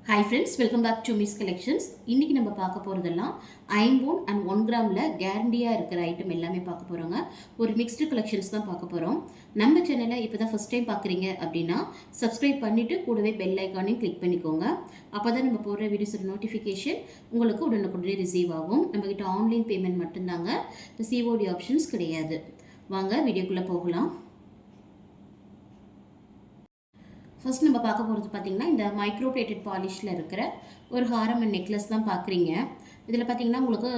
Hi friends, welcome back to Miss Collections. இன்னைக்கு நம்ம பார்க்க போறதெல்லாம் ஐம்போன் அண்ட் 1 கிராம்ல கேரண்டியா இருக்கிற ஐட்டம் எல்லாமே பார்க்க போறோங்க. ஒரு மிக்ஸ்டு கலெக்ஷன்ஸ் தான் பார்க்க போறோம். நம்ம சேனலை இப்போதான் ஃபர்ஸ்ட் டைம் பார்க்குறீங்க அப்படின்னா சப்ஸ்கிரைப் பண்ணிட்டு கூடவே பெல் ஐக்கானையும் கிளிக் பண்ணிக்கோங்க. அப்போதான் நம்ம போடுற வீடியோஸோட நோட்டிஃபிகேஷன் உங்களுக்கு உடனுக்குடனே ரிசீவ் ஆகும். நம்மகிட்ட ஆன்லைன் பேமெண்ட் மட்டும்தாங்க, இந்த சிஓடி ஆப்ஷன்ஸ் கிடையாது. வாங்க வீடியோக்குள்ளே போகலாம். ஃபர்ஸ்ட் நம்ம பார்க்க போகிறது பார்த்திங்கன்னா இந்த மைக்ரோ பிளேட்டட் பாலிஷில் இருக்கிற ஒரு ஹாரம் அண்ட் நெக்லஸ் தான் பார்க்குறீங்க. இதில் பார்த்தீங்கன்னா உங்களுக்கு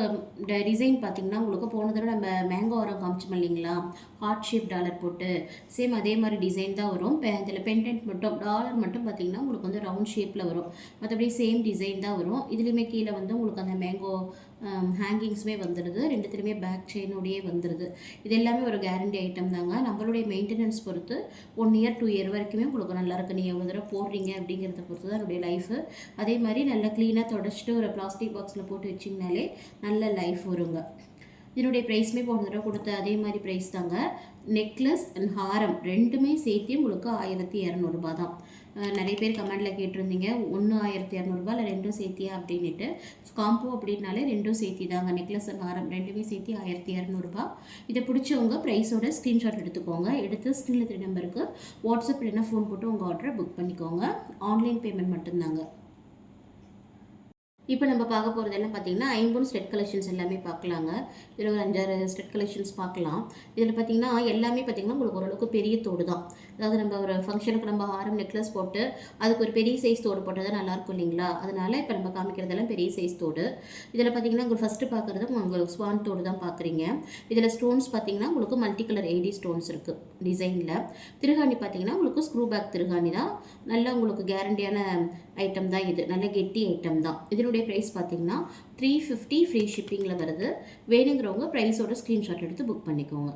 டிசைன் பார்த்தீங்கன்னா உங்களுக்கு போன தடவை நம்ம மேங்கோ ஆரம் காமிச்சோம் இல்லைங்களா, ஹார்ட் ஷேப் டாலர் போட்டு சேம் அதே மாதிரி டிசைன் தான் வரும். இதில் பெண்டன்ட் மட்டும் டாலர் மட்டும் பார்த்தீங்கன்னா உங்களுக்கு வந்து ரவுண்ட் ஷேப்பில் வரும், மற்றபடி சேம் டிசைன் தான் வரும். இதுலேயுமே கீழே வந்து உங்களுக்கு அந்த மேங்கோ ஹேங்கிங்ஸுமே வந்துடுது, ரெண்டுத்துலேயுமே பேக் செயினோடையே வந்துடுது. இது எல்லாமே ஒரு கேரண்டி ஐட்டம் தாங்க. நம்மளுடைய மெயின்டெனன்ஸ் பொறுத்து 1 இயர் 2 இயர் வரைக்குமே உங்களுக்கு நல்லா இருக்குது. நீங்கள் எவ்வளோ தடவை போடுறீங்க அப்படிங்கிறத பொறுத்து தான் என்னுடைய லைஃபு. அதே மாதிரி நல்லா க்ளீனாக தொடச்சிட்டு ஒரு பிளாஸ்டிக் பாக்ஸில் போட்டு வச்சிங்கனாலே நல்ல லைஃப் வருங்க. இதனுடைய ப்ரைஸுமே போன தடவை கொடுத்த அதே மாதிரி ப்ரைஸ் தாங்க. நெக்லஸ் அண்ட் ஹாரம் ரெண்டுமே சேர்த்து உங்களுக்கு 1200 தான். நிறைய பேர் கமெண்டில் கேட்டிருந்தீங்க, ஒன்று 1200 இல்லை ரெண்டும் சேர்த்தியா அப்படின்ட்டு. காம்போ அப்படின்னாலே ரெண்டும் சேர்த்தி தாங்க. நெக்லஸ் அண்ட் ஹாரம் ரெண்டுமே சேர்த்தி 1200. இதை பிடிச்சவங்க ப்ரைஸோட ஸ்க்ரீன்ஷாட் எடுத்துக்கோங்க. எடுத்து ஸ்க்ரீனில் 3 நம்பருக்கு வாட்ஸ்அப் இல்லைன்னா ஃபோன் போட்டு உங்கள் ஆர்டரை புக் பண்ணிக்கோங்க. ஆன்லைன் பேமெண்ட் மட்டும்தாங்க. இப்போ நம்ம பார்க்க போகிறதெல்லாம் பார்த்தீங்கன்னா ஐம்போன் ஸ்டெட் கலெக்ஷன்ஸ் எல்லாமே பார்க்கலாங்க. இதில் ஒரு 5-6 ஸ்டெட் கலெக்ஷன்ஸ் பார்க்கலாம். இதில் பார்த்தீங்கன்னா எல்லாமே பார்த்தீங்கன்னா உங்களுக்கு ஓரளவுக்கு பெரிய தோடு தான். அதாவது நம்ம ஒரு ஃபங்க்ஷனுக்கு நம்ம ஹாரம் நெக்லஸ் போட்டு அதுக்கு ஒரு பெரிய சைஸ் தோடு போட்டால் தான் நல்லாயிருக்கும் இல்லைங்களா, அதனால் இப்போ நம்ம காமிக்கிறதெல்லாம் பெரிய சைஸ் தோடு. இதில் பார்த்தீங்கன்னா உங்களுக்கு ஃபஸ்ட்டு பார்க்குறது உங்களுக்கு ஸ்வான் தோடு தான் பார்க்குறீங்க. இதில் ஸ்டோன்ஸ் பார்த்தீங்கன்னா உங்களுக்கு மல்டி கலர் ஏடி ஸ்டோன்ஸ் இருக்குது டிசைனில். திருகாணி பார்த்தீங்கன்னா உங்களுக்கு ஸ்க்ரூ பேக் திருகாணி தான். நல்லா உங்களுக்கு கேரண்டியான ஐட்டம் தான் இது, நல்ல கெட்டி ஐட்டம் தான். இதனுடைய ப்ரைஸ் பார்த்தீங்கன்னா 350 ஃப்ரீ ஷிப்பிங்கில் வருது. வேணுங்கிறவங்க ப்ரைஸோட ஸ்க்ரீன்ஷாட் எடுத்து புக் பண்ணிக்கோங்க.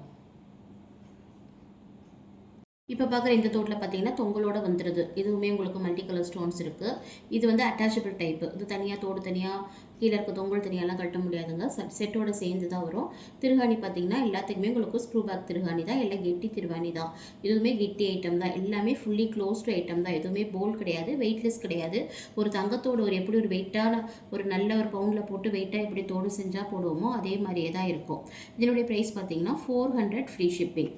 இப்போ பார்க்குற இந்த தோட்டில் பார்த்தீங்கன்னா தொங்கலோட வந்துடுது. இதுவுமே உங்களுக்கு மல்டி கலர் ஸ்டோன்ஸ் இருக்குது. இது வந்து அட்டாச்சபிள் டைப்பு. இது தனியாக தோடு தனியாக கீழே இருக்க தொங்கல் தனியாலாம் கட்ட முடியாதுங்க, செட்டோட சேர்ந்து தான் வரும். திருகாணி பார்த்தீங்கன்னா எல்லாத்துக்குமே உங்களுக்கு ஸ்க்ரூ பேக் திருகாணி தான், எல்லாம் கெட்டி திருவாணி தான். இதுவுமே கெட்டி ஐட்டம் தான், எல்லாமே ஃபுல்லி க்ளோஸ்டு ஐட்டம் தான். எதுவுமே போல் கிடையாது, வெயிட்லெஸ் கிடையாது. ஒரு தங்கத்தோடு ஒரு எப்படி ஒரு வெயிட்டான ஒரு நல்ல ஒரு பவுண்டில் போட்டு வெயிட்டாக எப்படி தோடு செஞ்சால் போடுவோமோ அதே மாதிரியே தான் இருக்கும். இதனுடைய ப்ரைஸ் பார்த்தீங்கன்னா 400 ஃப்ரீ ஷிப்பிங்.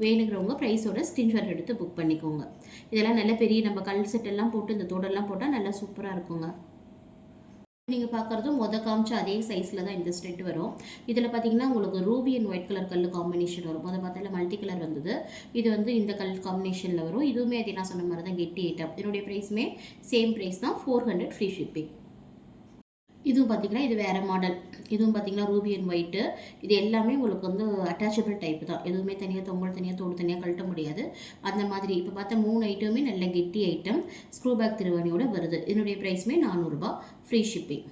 வேணுங்கிறவங்க ப்ரைஸோட ஸ்க்ரீன்ஷாட் எடுத்து புக் பண்ணிக்கோங்க. இதெல்லாம் நல்ல பெரிய நம்ம கல் செட்டெல்லாம் போட்டு இந்த தோடெல்லாம் போட்டால் நல்லா சூப்பராக இருக்குங்க. நீங்கள் பார்க்குறதும் காமிச்ச அதே சைஸில் தான் இந்த ஸ்டெட் வரும். இதில் பார்த்தீங்கன்னா உங்களுக்கு ரூபி அண்ட் ஒயிட் கலர் கல் காம்பினேஷன் வரும். பார்த்தால மல்டி கலர் வந்தது, இது வந்து இந்த கலர் காம்பினேஷனில் வரும். இதுவுமே அது நான் சொன்ன மாதிரி தான் கெட்டி ஐட்டம். இதனுடைய ப்ரைஸுமே சேம் ப்ரைஸ் தான், 400 ஃப்ரீ ஷிப்பிங். இதுவும் பார்த்திங்கன்னா இது வேறு மாடல். இதுவும் பார்த்திங்கன்னா ரூபி அண்ட் ஒயிட்டு. இது எல்லாமே உங்களுக்கு வந்து அட்டாச்சபிள் டைப் தான். எதுவுமே தனியாக தொங்கல் தனியாக தோடு தனியாக கழட்ட முடியாது அந்த மாதிரி. இப்போ பார்த்தா 3 ஐட்டமே நல்ல கெட்டி ஐட்டம், ஸ்க்ரூ பேக் திருவாணியோட வருது. இதனுடைய ப்ரைஸுமே 400 ஃப்ரீ ஷிப்பிங்.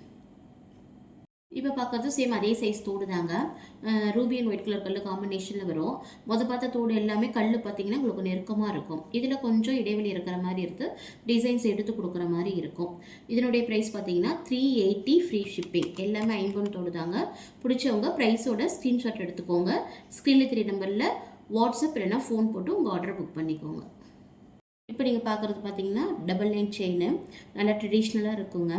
இப்போ பார்க்குறது சேம் அதே சைஸ் தோடு தாங்க. ரூபி அண்ட் ஒயிட் கலர் கல் காம்பினேஷனில் வரும். பார்த்த தோடு எல்லாமே கல் பார்த்திங்கன்னா உங்களுக்கு நெருக்கமாக இருக்கும். இதில் கொஞ்சம் இடைவெளி இருக்கிற மாதிரி இருக்குது, டிசைன்ஸ் எடுத்து கொடுக்குற மாதிரி இருக்கும். இதனுடைய ப்ரைஸ் பார்த்தீங்கன்னா 380 ஃப்ரீ ஷிப்பிங். எல்லாமே ஐம்போன் தோடு தாங்க. பிடிச்சவங்க ப்ரைஸோட ஸ்க்ரீன்ஷாட் எடுத்துக்கோங்க. ஸ்க்ரீனில் 3 நம்பரில் வாட்ஸ்அப் இல்லைன்னா ஃபோன் போட்டு உங்கள் ஆர்டரை புக் பண்ணிக்கோங்க. இப்போ நீங்கள் பார்க்குறது பார்த்தீங்கன்னா டபுள் லைன் செயின், நல்லா ட்ரெடிஷ்னலாக இருக்குங்க.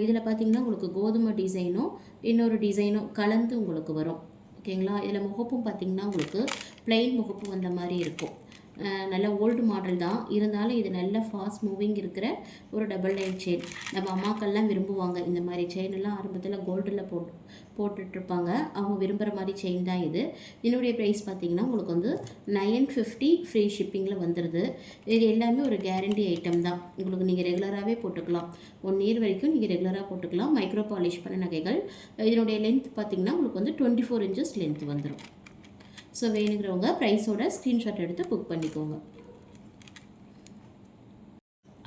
இதில் பார்த்தீங்கன்னா உங்களுக்கு கோதுமை டிசைனும் இன்னொரு டிசைனும் கலந்து உங்களுக்கு வரும், ஓகேங்களா. இதில் முகப்பும் பார்த்தீங்கன்னா உங்களுக்கு பிளெயின் முகப்பு வந்த மாதிரி இருக்கும். நல்ல ஓல்டு மாடல் தான், இருந்தாலும் இது நல்ல ஃபாஸ்ட் மூவிங் இருக்கிற ஒரு டபுள் லைன் செயின். நம்ம அம்மாக்கள்லாம் விரும்புவாங்க இந்த மாதிரி செயினெல்லாம். ஆரம்பத்தில் கோல்டில் போட்டுட்ருப்பாங்க, அவங்க விரும்புகிற மாதிரி செயின் தான் இது. இதனுடைய ப்ரைஸ் பார்த்திங்கன்னா உங்களுக்கு வந்து 950 ஃப்ரீ ஷிப்பிங்கில் வந்துடுது. இது எல்லாமே ஒரு கேரண்டி ஐட்டம் தான். உங்களுக்கு நீங்கள் ரெகுலராகவே போட்டுக்கலாம், 1 இயர் வரைக்கும் நீங்கள் ரெகுலராக போட்டுக்கலாம். மைக்ரோ பாலிஷ் பண்ண நகைகள். இதனுடைய லென்த் பார்த்திங்கன்னா உங்களுக்கு வந்து 24 இன்ச்சஸ் லென்த் வந்துடும். ஸோ வேணுங்கிறவங்க ப்ரைஸோட ஸ்க்ரீன்ஷாட் எடுத்து புக் பண்ணிக்கோங்க.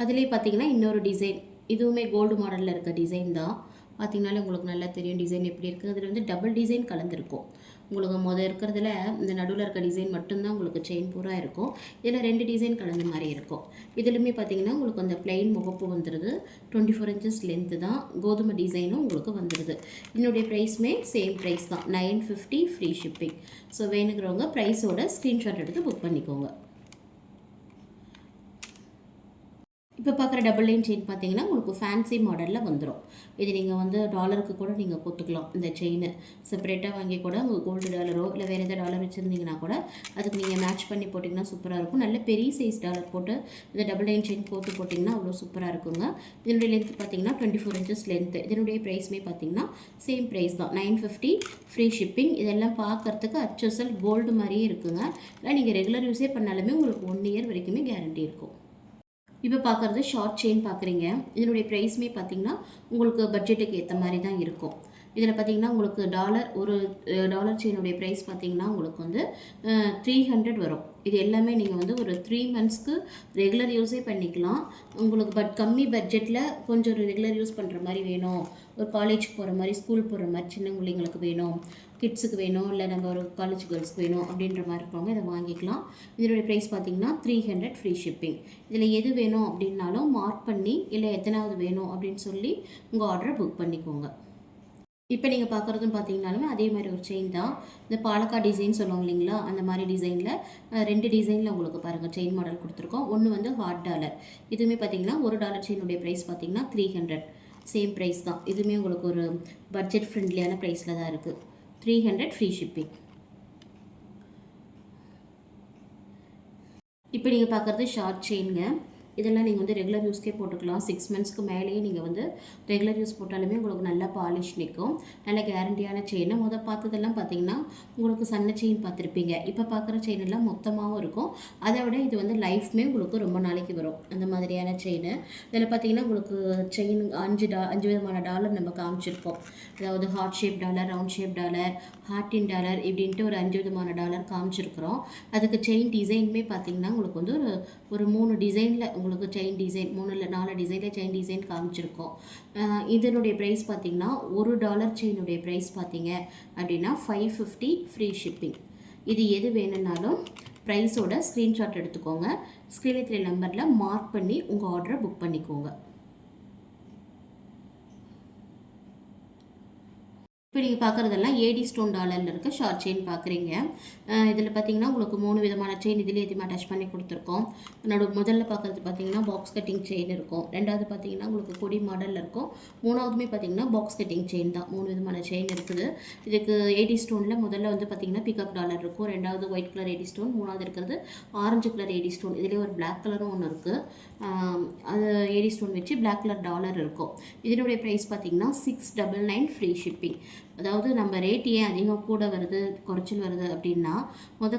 அதிலே பார்த்தீங்கன்னா இன்னொரு டிசைன், இதுவுமே கோல்டு மாடலில் இருக்க டிசைன் தான். பார்த்திங்கனாலே உங்களுக்கு நல்லா தெரியும் டிசைன் எப்படி இருக்குது. அதில் வந்து டபுள் டிசைன் கலந்துருக்கும். உங்களுக்கு இருக்கிறதுல இந்த நடுவில் இருக்க டிசைன் மட்டும்தான் உங்களுக்கு செயின் பூரா இருக்கும். இதில் 2 டிசைன் கலந்த மாதிரி இருக்கும். இதிலுமே பார்த்திங்கன்னா உங்களுக்கு அந்த பிளெயின் முகப்பு வந்துடுது, 24 இன்ச்சஸ் லென்த்து தான். கோதுமை டிசைனும் உங்களுக்கு வந்துடுது. என்னுடைய ப்ரைஸுமே சேம் ப்ரைஸ் தான், 950 ஃப்ரீ ஷிப்பிங். ஸோ வேணுங்கிறவங்க ப்ரைஸோட ஸ்க்ரீன்ஷாட் எடுத்து புக் பண்ணிக்கோங்க. இப்போ பார்க்குற டபுள் லைன் செயின் பார்த்தீங்கன்னா உங்களுக்கு ஃபேன்சி மாடலில் வந்துடும். இது நீங்கள் வந்து டாலருக்கு கூட நீங்கள் போட்டுக்கலாம். இந்த செயின் செப்பரேட்டாக வாங்கி கூட உங்கள் கோல்டு டாலரோ இல்லை வேறு எதாவது டாலர் வச்சுருந்தீங்கன்னா கூட அதுக்கு நீங்கள் மேட்ச் பண்ணி போட்டிங்கன்னா சூப்பராக இருக்கும். நல்ல பெரிய சைஸ் டாலர் போட்டு இந்த டபுள் லைன் செயின் போட்டிங்கன்னா அவ்வளோ சூப்பராக இருக்குங்க. இதனுடைய லென்த் பார்த்தீங்கன்னா 24 inches லென்த்து. இதனுடைய ப்ரைஸுமே பார்த்தீங்கன்னா சேம் ப்ரைஸ் தான், 950 ஃப்ரீ ஷிப்பிங். இதெல்லாம் பார்க்குறதுக்கு அச்சசல் கோல்டு மாதிரியே இருக்குங்க. இல்லை நீங்கள் ரெகுலர் யூஸே பண்ணாலுமே உங்களுக்கு 1 year வரைக்குமே கேரண்டி இருக்கும். இப்போ பார்க்குறது ஷார்ட் செயின் பார்க்குறீங்க. இதனுடைய ப்ரைஸுமே பார்த்தீங்கன்னா உங்களுக்கு பட்ஜெட்டுக்கு ஏற்ற மாதிரி தான் இருக்கும். இதில் பார்த்தீங்கன்னா உங்களுக்கு ஒரு டாலர் செயினுடைய ப்ரைஸ் பார்த்தீங்கன்னா உங்களுக்கு வந்து 300 வரும். இது எல்லாமே நீங்கள் வந்து ஒரு 3 monthsக்கு ரெகுலர் யூஸே பண்ணிக்கலாம். உங்களுக்கு கம்மி பட்ஜெட்டில் கொஞ்சம் ஒரு ரெகுலர் யூஸ் பண்ணுற மாதிரி வேணும், ஒரு காலேஜுக்கு போகிற மாதிரி, ஸ்கூல் போகிற மாதிரி, சின்ன பிள்ளைங்களுக்கு வேணும், கிட்ஸுக்கு வேணும், இல்லை நம்ம ஒரு காலேஜ் கேர்ள்ஸ்க்கு வேணும் அப்படின்ற மாதிரி இருக்கவங்க இதை வாங்கிக்கலாம். இதனுடைய ப்ரைஸ் பார்த்தீங்கன்னா 300 ஃப்ரீ ஷிப்பிங். இதில் எது வேணும் அப்படின்னாலும் மார்க் பண்ணி இல்லை எத்தனாவது வேணும் அப்படின்னு சொல்லி உங்கள் ஆர்டரை புக் பண்ணிக்கோங்க. இப்போ நீங்கள் பார்க்குறதுன்னு பார்த்தீங்கன்னாலுமே அதே மாதிரி ஒரு செயின் தான். இந்த பாலக்கா டிசைன் சொல்லுவாங்க இல்லைங்களா, அந்த மாதிரி டிசைனில் 2 டிசைனில் உங்களுக்கு பாருங்கள் செயின் மாடல் கொடுத்துருக்கோம். ஒன்று வந்து ஹாட் டாலர். இதுவுமே பார்த்தீங்கன்னா ஒரு டாலர் செயினுடைய ப்ரைஸ் பார்த்தீங்கன்னா 300 சேம் ப்ரைஸ் தான். இதுவுமே உங்களுக்கு ஒரு பட்ஜெட் ஃப்ரெண்ட்லியான ப்ரைஸில் தான் இருக்குது. 300 ஃப்ரீ ஷிப்பிங். இப்போ நீங்கள் பார்க்குறது ஷார்ட் செயினுங்க. இதெல்லாம் நீங்கள் வந்து ரெகுலர் யூஸ்க்கே போட்டுக்கலாம். 6 monthsக்கு மேலேயே நீங்கள் வந்து ரெகுலர் யூஸ் போட்டாலுமே உங்களுக்கு நல்லா பாலிஷ் நிற்கும். நல்ல கேரண்டியான செயின். பார்த்ததெல்லாம் பார்த்தீங்கன்னா உங்களுக்கு சன்ன செயின் பார்த்துருப்பீங்க. இப்போ பார்க்குற செயின் எல்லாம் மொத்தமாகவும் இருக்கும். அதை விட இது வந்து லைஃப்மே உங்களுக்கு ரொம்ப நாளைக்கு வரும், அந்த மாதிரியான செயின். இதில் பார்த்தீங்கன்னா உங்களுக்கு செயின் 5 விதமான டாலர் நம்ம காமிச்சிருக்கோம். அதாவது heart shape dollar, round shape dollar, ஹார்ட்டின் டாலர் இப்படின்ட்டு ஒரு 5 விதமான டாலர் காமிச்சிருக்கிறோம். அதுக்கு செயின் டிசைனுமே பார்த்தீங்கன்னா உங்களுக்கு வந்து ஒரு 3 டிசைனில் உங்களுக்கு செயின் டிசைன் 3 இல்லை 4 டிசைனில் செயின் டிசைன் காமிச்சிருக்கோம். இதனுடைய ப்ரைஸ் பார்த்திங்கன்னா ஒரு டாலர் செயினுடைய ப்ரைஸ் பார்த்தீங்க அப்படின்னா 550 ஃப்ரீ ஷிப்பிங். இது எது வேணும்னாலும் ப்ரைஸோட ஸ்க்ரீன்ஷாட் எடுத்துக்கோங்க. ஸ்க்ரீனில் 3 நம்பரில் மார்க் பண்ணி உங்கள் ஆர்டரை புக் பண்ணிக்கோங்க. இப்போ நீங்கள் பார்க்குறதெல்லாம் ஏடி ஸ்டோன் டாலரில் இருக்க ஷார்ட் செயின் பார்க்குறீங்க. இதில் பார்த்தீங்கன்னா உங்களுக்கு 3 விதமான செயின் இதில் எதுவுமே அட்டாச் பண்ணி கொடுத்துருக்கோம். முதல்ல பார்க்குறது பார்த்தீங்கன்னா பாக்ஸ் கட்டிங் செயின் இருக்கும். ரெண்டாவது பார்த்தீங்கன்னா உங்களுக்கு கொடி மாடலில் இருக்கும். மூணாவதுமே பார்த்தீங்கன்னா பாக்ஸ் கட்டிங் செயின் தான். 3 விதமான செயின் இருக்குது. இதுக்கு ஏடி ஸ்டோனில் முதல்ல வந்து பார்த்தீங்கன்னா பிக்கப் டாலர் இருக்கும். ரெண்டாவது ஒயிட் கலர் ஏடி ஸ்டோன், மூணாவது இருக்கிறது ஆரஞ்சு கலர் ஏடி ஸ்டோன். இதிலே ஒரு பிளாக் கலரும் ஒன்று இருக்குது. அது ஏடி ஸ்டோன் வச்சு பிளாக் கலர் டாலர் இருக்கும். இதனுடைய ப்ரைஸ் பார்த்தீங்கன்னா 699 ஃப்ரீ ஷிப்பிங். அதாவது நம்ம ரேட் ஏன் அதிகம் கூட வருது குறைச்சல் வருது அப்படின்னா,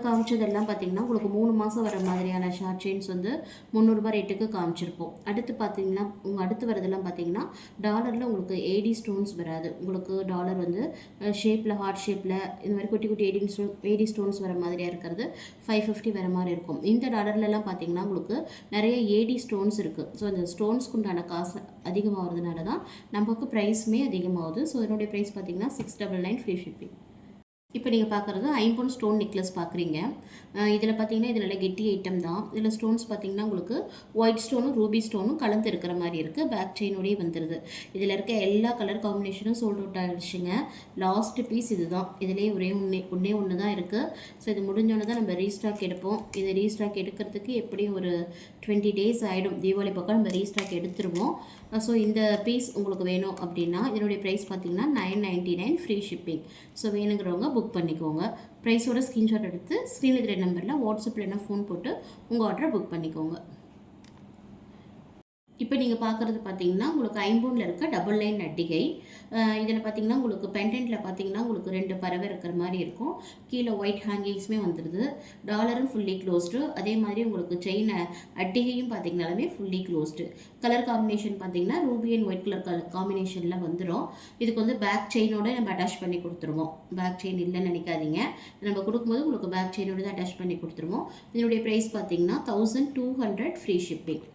காமிச்சதெல்லாம் பார்த்திங்கன்னா உங்களுக்கு 3 மாதம் வர மாதிரியான ஷார்ட் செயின்ஸ் வந்து 300 ரேட்டுக்கு காமிச்சிருப்போம். அடுத்து பார்த்திங்கன்னா அடுத்து வரதெல்லாம் பார்த்திங்கன்னா டாலரில் உங்களுக்கு ஏடி ஸ்டோன்ஸ் வராது. உங்களுக்கு டாலர் வந்து ஷேப்பில் ஹார்ட் ஷேப்பில் இந்த மாதிரி குட்டி குட்டி ஏடி ஸ்டோன்ஸ் வர மாதிரியாக இருக்கிறது 550 வர மாதிரி இருக்கும். இந்த டாலர்லலாம் பார்த்திங்கன்னா உங்களுக்கு நிறைய ஏடி ஸ்டோன்ஸ் இருக்குது. ஸோ அந்த ஸ்டோன்ஸ்க்கு உண்டான காசு அதிகமாகிறதுனால தான் நமக்கு ப்ரைஸுமே அதிகமாகுது. ஸோ இதனுடைய ப்ரைஸ் பார்த்திங்கன்னா 699 ஃப்ரீ ஷிப்பிங். இப்போ நீங்கள் பார்க்குறது ஐம்பொன் ஸ்டோன் நெக்லஸ் பார்க்குறீங்க. இதில் பார்த்தீங்கன்னா இது நல்ல கெட்டி ஐட்டம் தான். இதில் ஸ்டோன்ஸ் பார்த்தீங்கன்னா உங்களுக்கு ஒயிட் ஸ்டோனும் ரூபி ஸ்டோனும் கலந்து இருக்கிற மாதிரி இருக்குது. பேக் செயினோடய வந்துடுது. இதில் இருக்க எல்லா கலர் காம்பினேஷனும் சோல்ட் அவுட் ஆகிடுச்சுங்க. லாஸ்ட் பீஸ் இது தான். இதிலே ஒன்றே ஒன்று தான் இருக்குது. ஸோ இது முடிஞ்சோன்னு தான் நம்ம ரீஸ்டாக் எடுப்போம். இது ரீஸ்டாக் எடுக்கிறதுக்கு எப்படியும் ஒரு 20 days ஆகிடும். தீபாவளி பக்கம் நம்ம ரீஸ்டாக் எடுத்துருவோம். ஸோ இந்த பீஸ் உங்களுக்கு வேணும் அப்படின்னா இதனுடைய ப்ரைஸ் பார்த்தீங்கன்னா 999 ஃப்ரீ ஷிப்பிங். ஸோ வேணுங்கிறவங்க புக் பண்ணிக்கோங்க. ப்ரைஸோட ஸ்க்ரீன்ஷாட் எடுத்து ஸ்க்ரீனில் இருக்கிற நம்பரில் வாட்ஸ்அப்பில் என்ன ஃபோன் போட்டு உங்கள் ஆர்டரை புக் பண்ணிக்கோங்க. இப்போ நீங்கள் பார்க்குறது பார்த்தீங்கன்னா உங்களுக்கு ஐம்பொனில் இருக்க டபுள் லைன் அட்டிகை. இதில் பார்த்தீங்கன்னா உங்களுக்கு பெண்டன்ட்டில் பார்த்தீங்கன்னா உங்களுக்கு 2 பறவை இருக்கிற மாதிரி இருக்கும். கீழே ஒயிட் ஹேங்கிங்ஸுமே வந்துடுது. டாலரும் ஃபுல்லி க்ளோஸ்டு. அதே மாதிரி உங்களுக்கு செயின் அட்டிகையும் பார்த்தீங்கன்னாலுமே ஃபுல்லி க்ளோஸ்டு. கலர் காம்பினேஷன் பார்த்தீங்கன்னா ரூபி அண்ட் ஒயிட் கலர் காம்பினேஷனில் வந்துடும். இதுக்கு வந்து பேக் செயினோட நம்ம அட்டாச் பண்ணி கொடுத்துருவோம். பேக் செயின் இல்லைன்னு நினைக்காதீங்க. நம்ம கொடுக்கும்போது உங்களுக்கு பேக் செயினோட தான் அட்டாச் பண்ணி கொடுத்துருவோம். இதனுடைய ப்ரைஸ் பார்த்தீங்கன்னா 1200 ஃப்ரீ ஷிப்பிங்.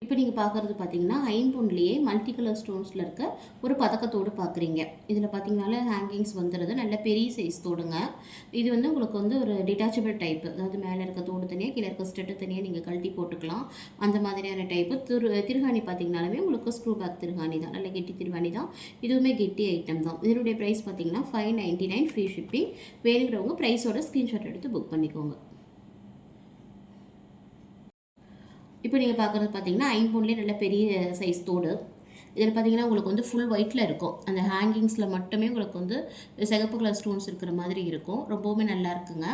இப்போ நீங்கள் பார்க்குறது பார்த்தீங்கன்னா ஐம்பொன்லேயே மல்டி கலர் ஸ்டோன்ஸில் இருக்க ஒரு பதக்கத்தோடு பார்க்குறீங்க. இதில் பார்த்தீங்கன்னாலே ஹேங்கிங்ஸ் வந்துடுது. நல்ல பெரிய சைஸ் தோடுங்க. இது வந்து உங்களுக்கு வந்து ஒரு டிட்டாச்சபிள் டைப்பு. அதாவது மேலே இருக்க தோடு தனியாக கீழே இருக்க ஸ்டெட்டு தனியாக நீங்கள் கழட்டி போட்டுக்கலாம். அந்த மாதிரியான டைப்பு. திருகாணி பார்த்தீங்கன்னாலுமே உங்களுக்கு ஸ்க்ரூ பேக் திருகாணி தான். நல்ல கெட்டி திருகாணி தான். இதுவுமே கெட்டி ஐட்டம் தான். இதனுடைய ப்ரைஸ் பார்த்தீங்கன்னா 599 ஃப்ரீ ஷிப்பிங். வேணுங்கிறவங்க ப்ரைஸோட ஸ்க்ரீன்ஷாட் எடுத்து புக் பண்ணிக்கோங்க. இப்போ நீங்கள் பார்க்குறது பார்த்தீங்கன்னா ஐம்பொன்லேயே நல்ல பெரிய சைஸ் தோடு. இதில் பார்த்தீங்கன்னா உங்களுக்கு வந்து ஃபுல் ஒயிட்டில் இருக்கும். அந்த ஹேங்கிங்ஸில் மட்டுமே உங்களுக்கு வந்து சிகப்பு கலர் ஸ்டோன்ஸ் இருக்கிற மாதிரி இருக்கும். ரொம்பவுமே நல்லா இருக்குங்க.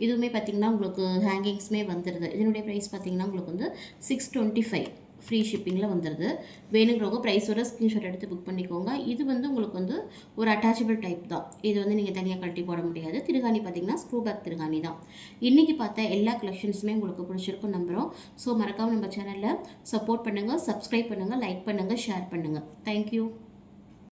இதுவுமே பார்த்தீங்கன்னா உங்களுக்கு ஹேங்கிங்ஸுமே வந்துடுது. இதனுடைய ப்ரைஸ் பார்த்தீங்கன்னா உங்களுக்கு வந்து 625 ஃப்ரீ ஷிப்பிங்கில் வந்துடுது. வேணுங்கிறவங்க ப்ரைஸோட ஸ்க்ரீன்ஷாட் எடுத்து புக் பண்ணிக்கோங்க. இது வந்து உங்களுக்கு வந்து ஒரு அட்டாச்சபிள் டைப் தான். இது வந்து நீங்கள் தனியாக கழட்டி போட முடியாது. திருகாணி பார்த்தீங்கன்னா ஸ்க்ரூ பேக் திருகாணி தான். இன்றைக்கி பார்த்த எல்லா கலெக்ஷன்ஸுமே உங்களுக்கு பிடிச்சிருக்கும் நம்புகிறோம். ஸோ மறக்காமல் நம்ம சேனலில் சப்போர்ட் பண்ணுங்கள், சப்ஸ்கிரைப் பண்ணுங்கள், லைக் பண்ணுங்கள், ஷேர் பண்ணுங்கள். தேங்க்யூ.